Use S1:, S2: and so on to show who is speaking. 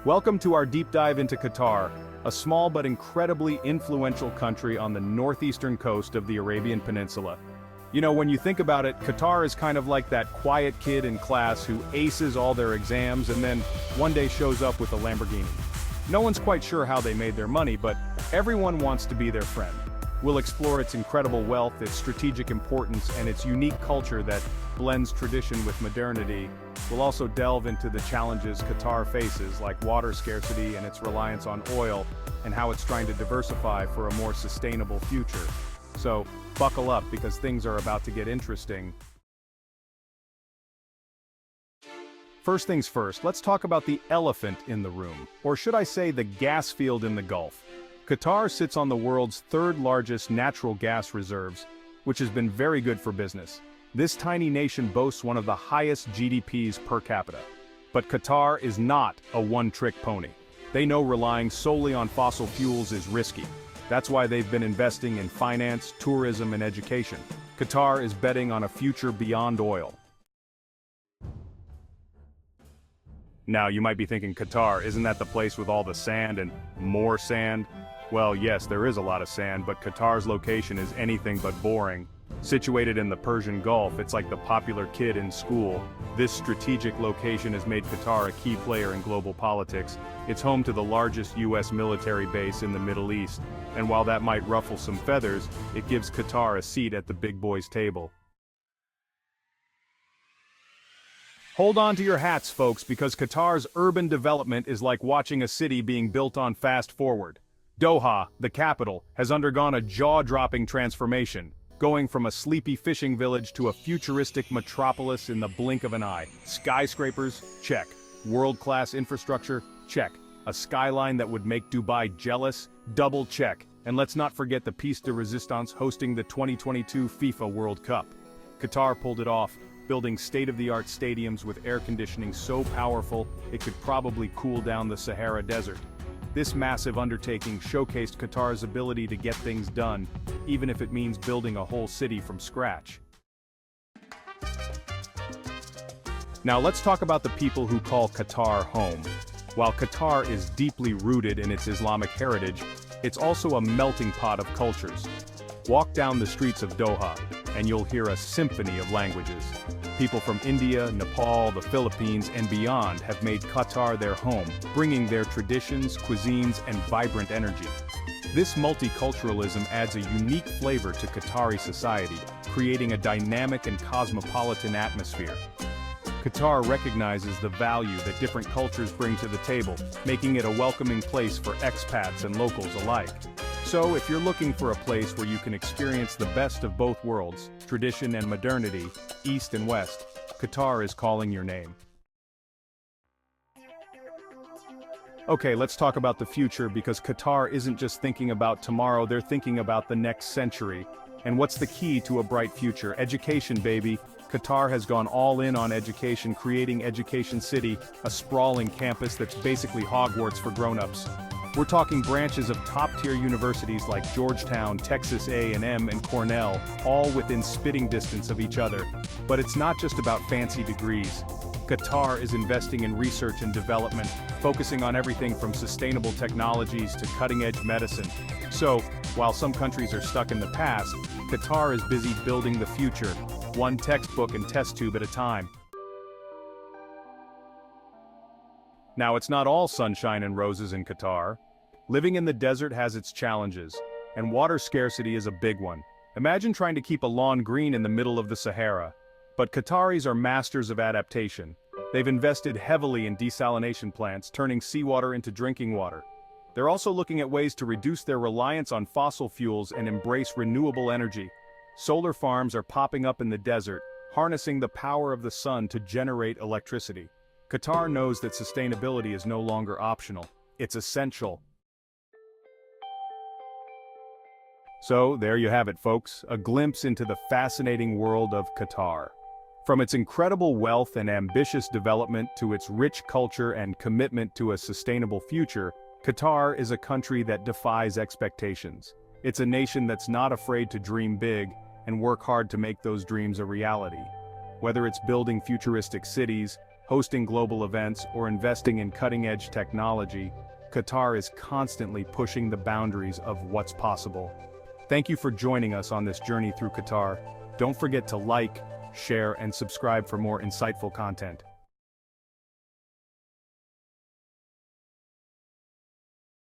S1: Welcome to our deep dive into Qatar, a small but incredibly influential country on the northeastern coast of the Arabian Peninsula. You know, when you think about it, Qatar is kind of like that quiet kid in class who aces all their exams and then one day shows up with a Lamborghini. No one's quite sure how they made their money, but everyone wants to be their friend. We'll explore its incredible wealth, its strategic importance, and its unique culture that blends tradition with modernity. We'll also delve into the challenges Qatar faces, like water scarcity and its reliance on oil, and how it's trying to diversify for a more sustainable future. So, buckle up because things are about to get interesting. First things first, let's talk about the elephant in the room, or should I say the gas field in the Gulf. Qatar sits on the world's third largest natural gas reserves, which has been very good for business. This tiny nation boasts one of the highest GDPs per capita. But Qatar is not a one-trick pony. They know relying solely on fossil fuels is risky. That's why they've been investing in finance, tourism, and education. Qatar is betting on a future beyond oil. Now, you might be thinking, Qatar, isn't that the place with all the sand and more sand? Well, yes, there is a lot of sand, but Qatar's location is anything but boring. Situated in the Persian Gulf, it's like the popular kid in school. This strategic location has made Qatar a key player in global politics. It's home to the largest U.S. military base in the Middle East, and while that might ruffle some feathers, it gives Qatar a seat at the big boys' table. Hold on to your hats, folks, because Qatar's urban development is like watching a city being built on fast forward. Doha, the capital, has undergone a jaw-dropping transformation, going from a sleepy fishing village to a futuristic metropolis in the blink of an eye. Skyscrapers? Check. World-class infrastructure? Check. A skyline that would make Dubai jealous? Double check. And let's not forget the piece de resistance hosting the 2022 FIFA World Cup. Qatar pulled it off, building state-of-the-art stadiums with air conditioning so powerful it could probably cool down the Sahara Desert. This massive undertaking showcased Qatar's ability to get things done, even if it means building a whole city from scratch. Now let's talk about the people who call Qatar home. While Qatar is deeply rooted in its Islamic heritage, it's also a melting pot of cultures. Walk down the streets of Doha, and you'll hear a symphony of languages. People from India, Nepal, the Philippines, and beyond have made Qatar their home, bringing their traditions, cuisines, and vibrant energy. This multiculturalism adds a unique flavor to Qatari society, creating a dynamic and cosmopolitan atmosphere. Qatar recognizes the value that different cultures bring to the table, making it a welcoming place for expats and locals alike. So, if you're looking for a place where you can experience the best of both worlds, tradition and modernity, East and West, Qatar is calling your name. Okay, let's talk about the future because Qatar isn't just thinking about tomorrow, they're thinking about the next century. And what's the key to a bright future? Education, baby. Qatar has gone all in on education, creating Education City, a sprawling campus that's basically Hogwarts for grown-ups. We're talking branches of top-tier universities like Georgetown, Texas A&M, and Cornell, all within spitting distance of each other. But it's not just about fancy degrees. Qatar is investing in research and development, focusing on everything from sustainable technologies to cutting-edge medicine. So, while some countries are stuck in the past, Qatar is busy building the future, one textbook and test tube at a time. Now, it's not all sunshine and roses in Qatar. Living in the desert has its challenges, and water scarcity is a big one. Imagine trying to keep a lawn green in the middle of the Sahara. But Qataris are masters of adaptation. They've invested heavily in desalination plants, turning seawater into drinking water. They're also looking at ways to reduce their reliance on fossil fuels and embrace renewable energy. Solar farms are popping up in the desert, harnessing the power of the sun to generate electricity. Qatar knows that sustainability is no longer optional, it's essential. So, there you have it, folks, a glimpse into the fascinating world of Qatar. From its incredible wealth and ambitious development to its rich culture and commitment to a sustainable future, Qatar is a country that defies expectations. It's a nation that's not afraid to dream big and work hard to make those dreams a reality. Whether it's building futuristic cities, Hosting global events or investing in cutting-edge technology, Qatar is constantly pushing the boundaries of what's possible. Thank you for joining us on this journey through Qatar. Don't forget to like, share, and subscribe for more insightful content.